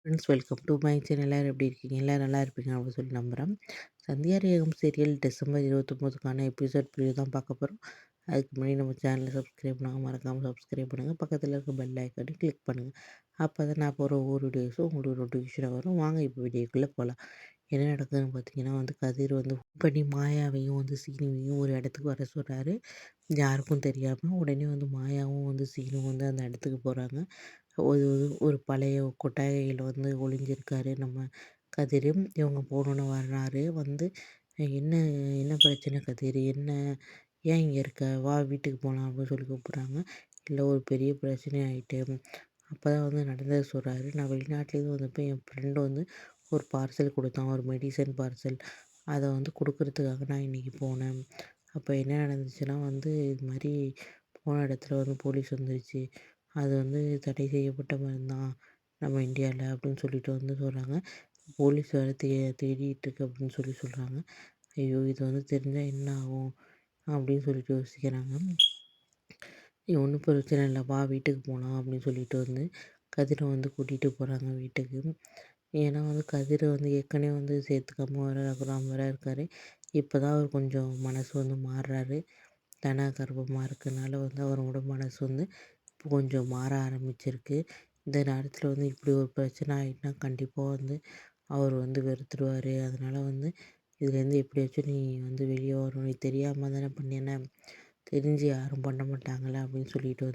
Friends welcome to my channel. எல்லாரும் எப்படி இருக்கீங்க? எல்லாரும் நல்லா இருப்பீங்க அப்படின்னு சொல்லி நம்புகிறேன். சந்தியா ரேகம் சீரியல் டிசம்பர் 29க்கான எபிசோட் ப்ரிவ்யூ தான் பார்க்க போகிறோம். அதுக்கு முன்னாடி நம்ம சேனலை சப்ஸ்கிரைப் பண்ணாமல் மறக்காமல் சப்ஸ்கிரைப் பண்ணுங்கள். பக்கத்தில் இருக்க பெல் ஐக்கானு கிளிக் பண்ணுங்கள். அப்போ தான் நான் போகிற ஒவ்வொரு வீடியோஸும் உங்களுக்கு நோட்டிஃபிகேஷனாக வரும். வாங்க இப்போ வீடியோக்குள்ளே போகலாம். என்ன நடக்குதுன்னு பார்த்தீங்கன்னா கதிர் பண்ணி மாயாவையும் சீனுவையும் ஒரு இடத்துக்கு வர சொல்கிறாரு. யாருக்கும் தெரியாமல் உடனே மாயாவும் சீனும் அந்த இடத்துக்கு போகிறாங்க. ஒரு ஒரு பழைய கொட்டகையில ஒளிஞ்சிருக்காரு நம்ம கதிர். இவங்க போனோன்னே வர்றாரு. "என்ன என்ன பிரச்சனை கதிர்? என்ன? ஏன் இங்கே இருக்க? வா வீட்டுக்கு போகலாம்" அப்படின்னு சொல்லி கூப்பிட்றாங்க. "இல்லை, ஒரு பெரிய பிரச்சனை ஆயிட்டு." அப்போ தான் நடந்ததை சொல்கிறாரு. "நான் வெளிநாட்டிலேருந்து வந்தப்போ என் ஃப்ரெண்டு ஒரு பார்சல் கொடுத்தான், ஒரு மெடிசன் பார்சல். அதை கொடுக்கறதுக்காக நான் இன்றைக்கி போனேன். அப்போ என்ன நடந்துச்சுன்னா இது மாதிரி போன இடத்துல போலீஸ் வந்துருச்சு. அது தடை செய்யப்பட்ட மருந்து தான் நம்ம இந்தியாவில்" அப்படின்னு சொல்லிட்டு சொல்கிறாங்க. போலீஸ் வேறு தேடிட்டு இருக்கு அப்படின்னு சொல்கிறாங்க. ஐயோ! இது தெரிஞ்சால் என்ன ஆகும் அப்படின்னு சொல்லிட்டு யோசிக்கிறாங்க. "நீ ஒன்றும் பிரச்சனை இல்லை, வா வீட்டுக்கு போகலாம்" அப்படின்னு சொல்லிட்டு கதிரை கூட்டிகிட்டு போகிறாங்க வீட்டுக்கு. ஏன்னா கதிரை ஏற்கனவே சேர்த்துக்காம வர ரகுராம் வேற இருக்கார். இப்போ தான் அவர் கொஞ்சம் மனசு மாறுறாரு. தனா கர்ப்பமாக இருக்கனால அவரோட மனசு இப்போ கொஞ்சம் மாற ஆரம்பிச்சிருக்கு. இந்த நேரத்தில் இப்படி ஒரு பிரச்சனை ஆகிட்டுனா கண்டிப்பாக அவர் வெறுத்துருவார். அதனால் இதுலேருந்து எப்படியாச்சும் நீ வெளியே வரணும். நீ தெரியாமல் தானே பண்ணின, தெரிஞ்சு யாரும் பண்ண மாட்டாங்களே அப்படின்னு சொல்லிட்டு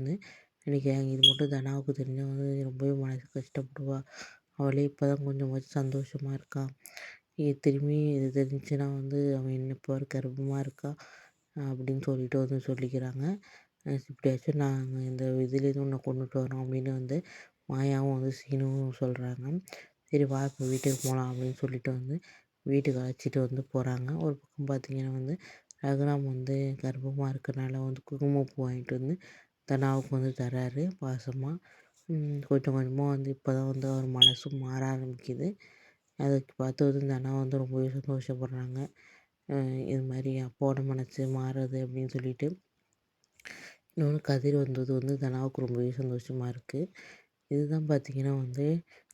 நினைக்கிறாங்க. இது மட்டும் தனாவுக்கு தெரிஞ்சால் ரொம்பவே மனசு கஷ்டப்படுவா. அவளே இப்போ தான் கொஞ்சமாச்சும் சந்தோஷமாக இருக்கா. இது திரும்பி இது தெரிஞ்சுன்னா அவன் என்ன இப்போ கர்ப்பமாக இருக்கா அப்படின்னு சொல்லிட்டு சொல்லிக்கிறாங்க. "எப்படியாச்சும் நாங்கள் இந்த இதுலேருந்து உன்னை கொண்டுட்டு வரோம்" அப்படின்னு மாயாவும் சீனுவும் சொல்கிறாங்க. "சரி வா இப்போ வீட்டுக்கு போகலாம்" அப்படின்னு சொல்லிட்டு வீட்டுக்கு அழைச்சிட்டு போகிறாங்க. ஒரு பக்கம் பார்த்தீங்கன்னா ரகுராம் கர்ப்பமாக இருக்கனால குங்குமப்பூ வாங்கிட்டு தனாவுக்கு தர்றாரு பாசமாக. கொஞ்சம் கொஞ்சமாக இப்போ தான் அவர் மனசும் மாற ஆரம்பிக்குது. அதை பார்த்து தனா ரொம்பவே சந்தோஷப்படுறாங்க. இது மாதிரி அப்பாவோட மனசு மாறுது அப்படின்னு சொல்லிட்டு. இன்னொன்று கதிர் வந்தது தனாவுக்கு ரொம்பவே சந்தோஷமாக இருக்குது. இதுதான் பார்த்தீங்கன்னா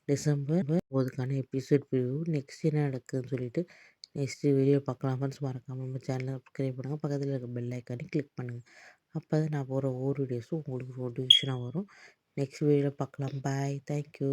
டிசம்பர் 9க்கான எபிசோட் ப்ரிவ்யூ. நெக்ஸ்ட் என்ன நடக்குதுன்னு சொல்லிட்டு நெக்ஸ்ட் வீடியோ பார்க்கலாம். ஃப்ரெண்ட்ஸ் மறக்காமல் நம்ம சேனலை சப்ஸ்கிரைப் பண்ணுங்கள். பக்கத்தில் இருக்க பெல் ஐக்கானே கிளிக் பண்ணுங்கள். அப்போ தான் நான் போகிற ஒவ்வொரு வீடியோஸும் உங்களுக்கு நோட்டிஃபிகேஷனாக வரும். நெக்ஸ்ட் வீடியோவில் பார்க்கலாம். பாய். தேங்க்யூ.